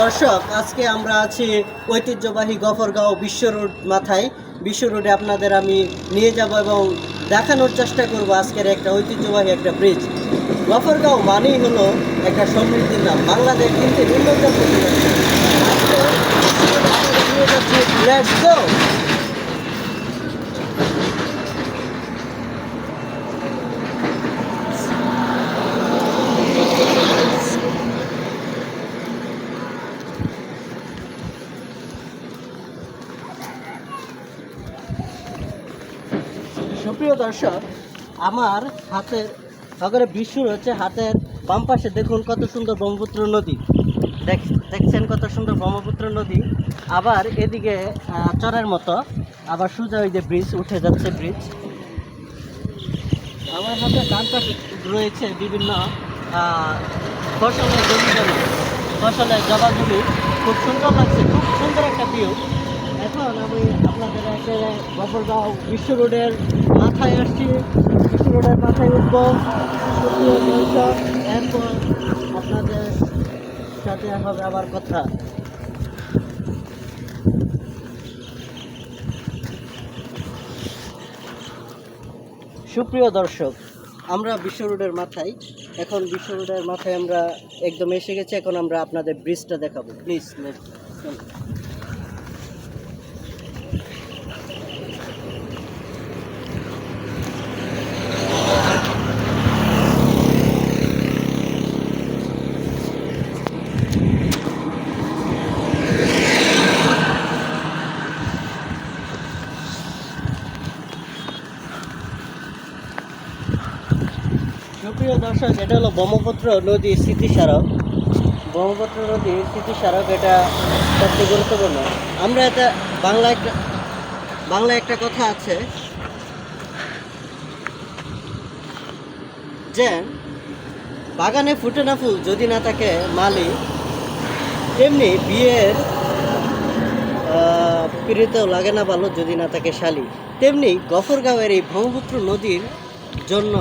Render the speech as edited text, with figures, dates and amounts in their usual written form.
দর্শক, আজকে আমরা আছি ঐতিহ্যবাহী গফরগাঁও বিশ্ব রোড মাথায়। বিশ্ব রোডে আপনাদের আমি নিয়ে যাব এবং দেখানোর চেষ্টা করব আজকের একটা ঐতিহ্যবাহী একটা ব্রিজ। গফরগাঁও মানেই হলো একটা সমৃদ্ধির নাম, বাংলাদেশ কিন্তু উন্নয়ন করতে যাচ্ছে। আজকে নিয়ে যাচ্ছি, লেটস গো। সুপ্রিয় দর্শক, আমার হাতের সাগরে বিশ্ব হচ্ছে, হাতের বাম পাশে দেখুন কত সুন্দর ব্রহ্মপুত্র নদী। দেখছেন কত সুন্দর ব্রহ্মপুত্র নদী। আবার এদিকে চরের মতো আবার সোজা ওই যে ব্রিজ উঠে যাচ্ছে ব্রিজ। আমার হাতে ডান পাশে রয়েছে বিভিন্ন ফসলের জমি, ফসলের জবাজমি। খুব সুন্দর লাগছে, খুব সুন্দর একটা ভিউ। এখন আমি আপনাদের একটা গফরগাঁও বিশ্ব রোডের মাথায় আসছি, বিশ্ব রোডের মাথায় উঠবো। এরপর আপনাদের সাথে হবে আবার কথা। সুপ্রিয় দর্শক, আমরা বিশ্ব রোডের মাথায়, এখন বিশ্ব রোডের মাথায় আমরা একদম এসে গেছি। এখন আমরা আপনাদের ব্রিজটা দেখাবো, প্লিজ। সুপ্রিয় দর্শক, এটা হলো ব্রহ্মপুত্র নদীর স্মৃতিস্মারক। ব্রহ্মপুত্র নদীর স্মৃতিস্মারক, এটা সবচেয়ে গুরুত্বপূর্ণ। আমরা এটা বাংলায় একটা কথা আছে যে বাগানে ফুটে না ফুল যদি না থাকে মালি, তেমনি বিয়ের পিড়িতেও লাগে না ভালো যদি না থাকে শালি। তেমনি গফরগাঁওয়ের এই ব্রহ্মপুত্র নদীর জন্য